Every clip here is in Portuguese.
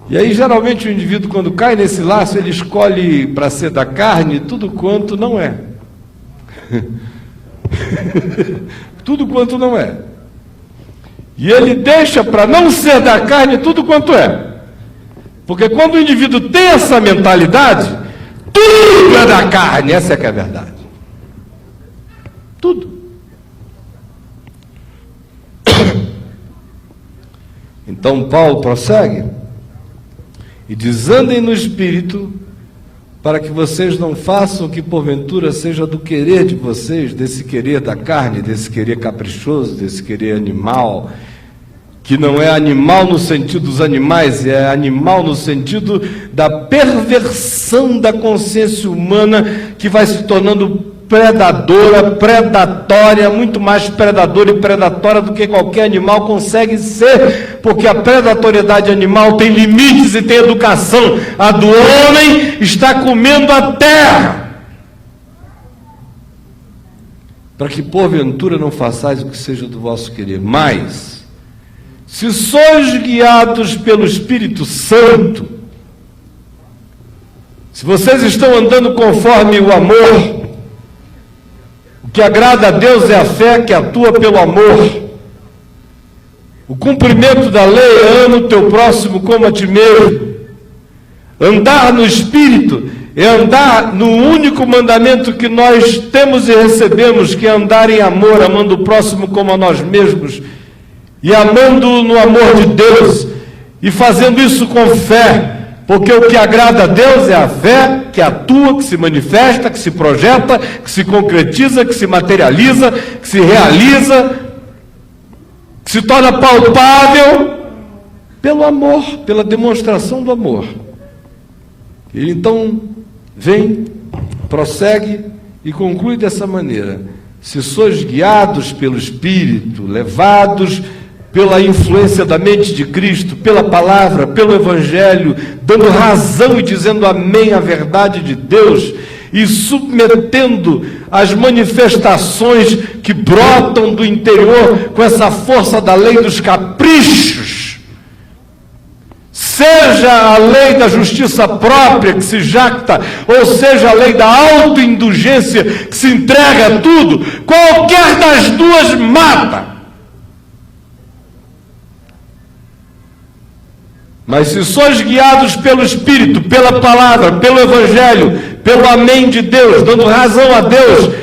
E aí, geralmente, o indivíduo, quando cai nesse laço, ele escolhe para ser da carne tudo quanto não é. Tudo quanto não é. E ele deixa para não ser da carne tudo quanto é. Porque quando o indivíduo tem essa mentalidade, tudo é da carne, essa é que é a verdade. Tudo. Então Paulo prossegue e diz: andem no Espírito, para que vocês não façam o que porventura seja do querer de vocês, desse querer da carne, desse querer caprichoso, desse querer animal, que não é animal no sentido dos animais, é animal no sentido da perversão da consciência humana, que vai se tornando predadora, predatória, muito mais predadora e predatória do que qualquer animal consegue ser, porque a predatoriedade animal tem limites e tem educação. A do homem está comendo a terra, para que porventura não façais o que seja do vosso querer. Mas, se sois guiados pelo Espírito Santo, se vocês estão andando conforme o amor, o que agrada a Deus é a fé que atua pelo amor. O cumprimento da lei é: ama o teu próximo como a ti mesmo. Andar no Espírito é andar no único mandamento que nós temos e recebemos, que é andar em amor, amando o próximo como a nós mesmos, e amando no amor de Deus, e fazendo isso com fé. Porque o que agrada a Deus é a fé que atua, que se manifesta, que se projeta, que se concretiza, que se materializa, que se realiza, que se torna palpável pelo amor, pela demonstração do amor. Ele então vem, prossegue e conclui dessa maneira: se sois guiados pelo Espírito, levados pela influência da mente de Cristo, pela palavra, pelo Evangelho, dando razão e dizendo amém à verdade de Deus, e submetendo as manifestações que brotam do interior com essa força da lei dos caprichos, seja a lei da justiça própria que se jacta, ou seja a lei da autoindulgência que se entrega a tudo, qualquer das duas mata. Mas se sois guiados pelo Espírito, pela palavra, pelo Evangelho, pelo amém de Deus, dando razão a Deus,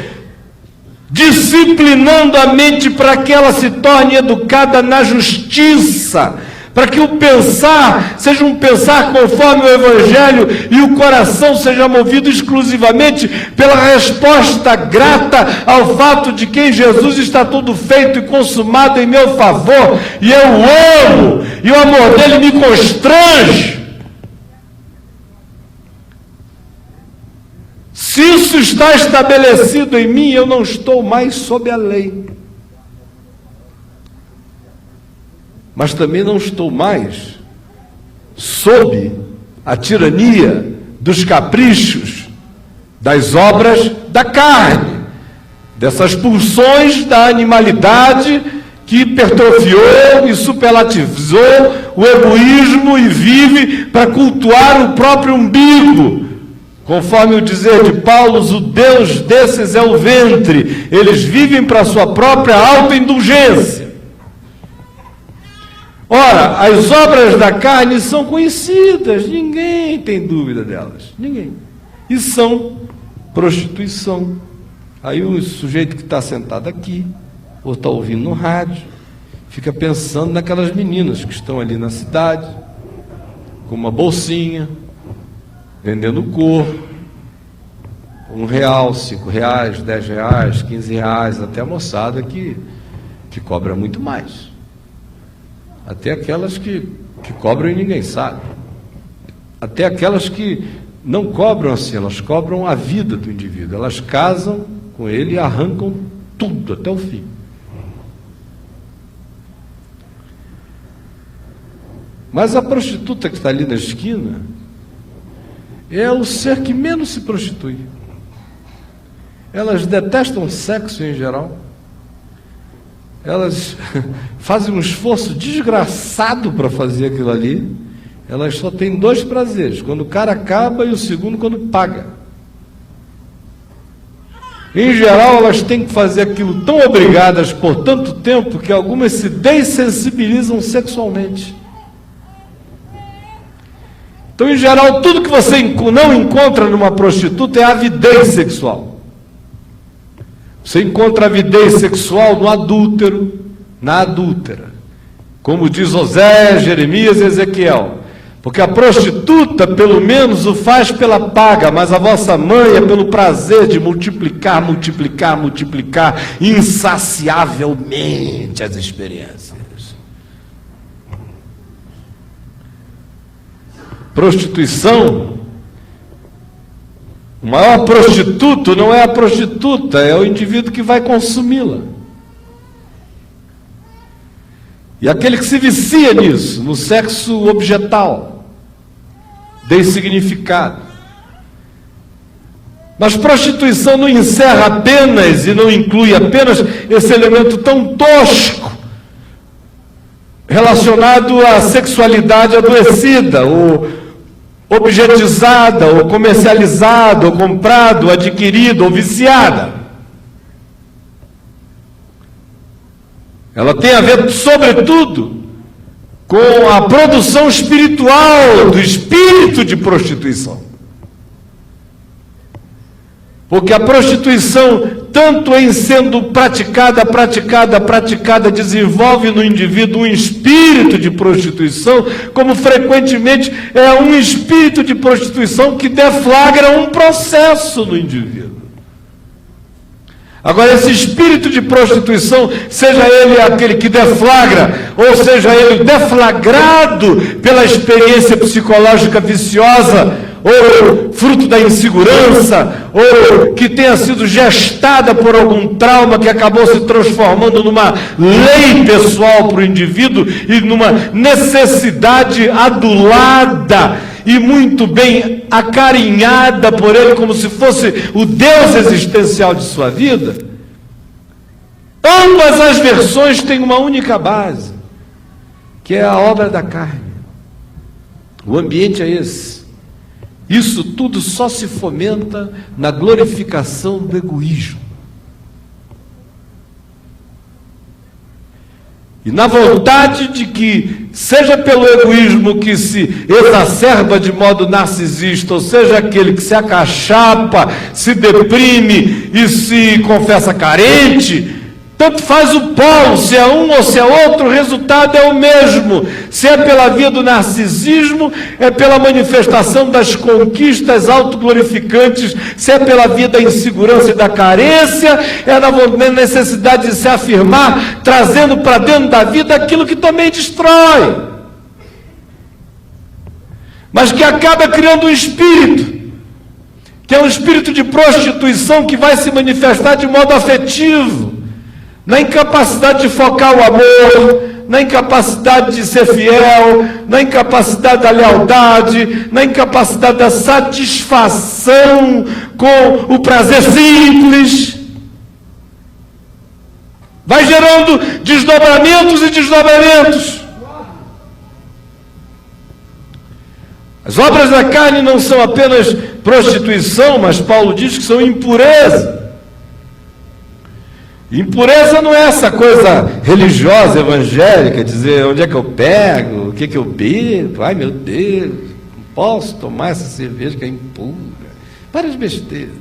disciplinando a mente para que ela se torne educada na justiça, para que o pensar seja um pensar conforme o Evangelho e o coração seja movido exclusivamente pela resposta grata ao fato de que em Jesus está tudo feito e consumado em meu favor, e eu o amo, e o amor dele me constrange. Se isso está estabelecido em mim, eu não estou mais sob a lei. Mas também não estou mais sob a tirania dos caprichos, das obras da carne, dessas pulsões da animalidade que hipertrofiou e superlativizou o egoísmo e vive para cultuar o próprio umbigo. Conforme o dizer de Paulo, o Deus desses é o ventre. Eles vivem para a sua própria autoindulgência. Ora, as obras da carne são conhecidas, ninguém tem dúvida delas, ninguém. E são prostituição. Aí o sujeito que está sentado aqui, ou está ouvindo no rádio, fica pensando naquelas meninas que estão ali na cidade, com uma bolsinha, vendendo corpo, R$1, R$5, R$10, R$15, até a moçada que cobra muito mais. Até aquelas que cobram e ninguém sabe. Até aquelas que não cobram assim, elas cobram a vida do indivíduo. Elas casam com ele e arrancam tudo até o fim. Mas a prostituta que está ali na esquina é o ser que menos se prostitui. Elas detestam sexo em geral. Elas fazem um esforço desgraçado para fazer aquilo ali. elas só têm dois prazeres, quando o cara acaba e o segundo quando paga. Em geral, elas têm que fazer aquilo tão obrigadas por tanto tempo que algumas se dessensibilizam sexualmente. Então, em geral, tudo que você não encontra numa prostituta é avidez sexual. Você encontra avidez sexual no adúltero, na adúltera. Como diz Oséias, Jeremias e Ezequiel. Porque a prostituta, pelo menos, o faz pela paga, mas a vossa mãe é pelo prazer de multiplicar, multiplicar, multiplicar insaciavelmente as experiências. Prostituição, o maior prostituto não é a prostituta, é o indivíduo que vai consumi-la. E aquele que se vicia nisso, no sexo objetal, dessignificado. Mas prostituição não encerra apenas e não inclui apenas esse elemento tão tosco relacionado à sexualidade adoecida, ou objetizada, ou comercializada, ou comprada, ou adquirida, ou viciada. Ela tem a ver, sobretudo, com a produção espiritual do espírito de prostituição. Porque a prostituição, tanto em sendo praticada, desenvolve no indivíduo um espírito de prostituição, como frequentemente é um espírito de prostituição que deflagra um processo no indivíduo. Agora, esse espírito de prostituição, seja ele aquele que deflagra, ou seja ele deflagrado pela experiência psicológica viciosa, ou fruto da insegurança, ou que tenha sido gestada por algum trauma que acabou se transformando numa lei pessoal para o indivíduo e numa necessidade adulada e muito bem acarinhada por ele, como se fosse o Deus existencial de sua vida. Ambas as versões têm uma única base, que é a obra da carne. O ambiente é esse. Isso tudo só se fomenta na glorificação do egoísmo. E na vontade de que, seja pelo egoísmo que se exacerba de modo narcisista, ou seja aquele que se acachapa, se deprime e se confessa carente, tanto faz o polo, se é um ou se é outro, o resultado é o mesmo. Se é pela via do narcisismo, é pela manifestação das conquistas autoglorificantes. Se é pela via da insegurança e da carência, é na necessidade de se afirmar, trazendo para dentro da vida aquilo que também destrói, mas que acaba criando um espírito, que é um espírito de prostituição que vai se manifestar de modo afetivo, na incapacidade de focar o amor, na incapacidade de ser fiel, na incapacidade da lealdade, na incapacidade da satisfação com o prazer simples. Vai gerando desdobramentos e desdobramentos. As obras da carne não são apenas prostituição, mas Paulo diz que são impureza. Impureza não é essa coisa religiosa, evangélica, dizer onde é que eu pego, o que eu bebo, ai meu Deus, não posso tomar essa cerveja que é impura, várias besteiras.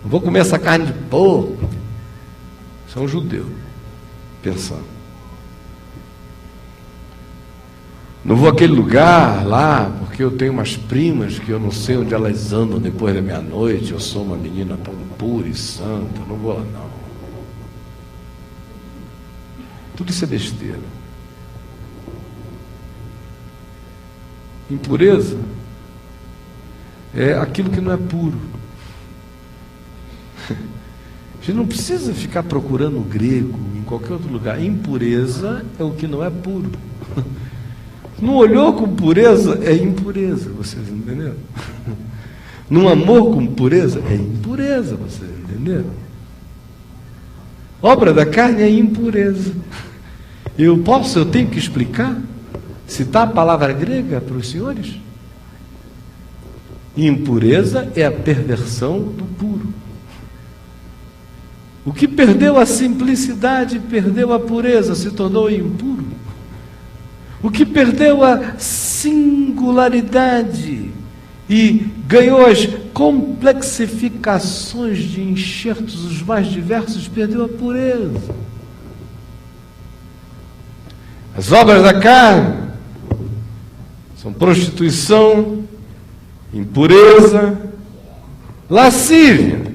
Não vou comer essa carne de porco. Isso é um judeu pensando. Não vou àquele lugar lá, porque eu tenho umas primas que eu não sei onde elas andam depois da meia-noite, eu sou uma menina tão pura e santa, não vou lá não. Tudo isso é besteira. Impureza é aquilo que não é puro. A gente não precisa ficar procurando o grego em qualquer outro lugar. Impureza é o que não é puro. Não olhou com pureza, é impureza, vocês entenderam? Num amor com pureza, é impureza, vocês entenderam? Obra da carne é impureza. Eu tenho que explicar? Citar a palavra grega para os senhores? Impureza é a perversão do puro. O que perdeu a simplicidade, perdeu a pureza, se tornou impuro. O que perdeu a singularidade e ganhou as complexificações de enxertos os mais diversos, perdeu a pureza. As obras da carne são prostituição, impureza, lascívia.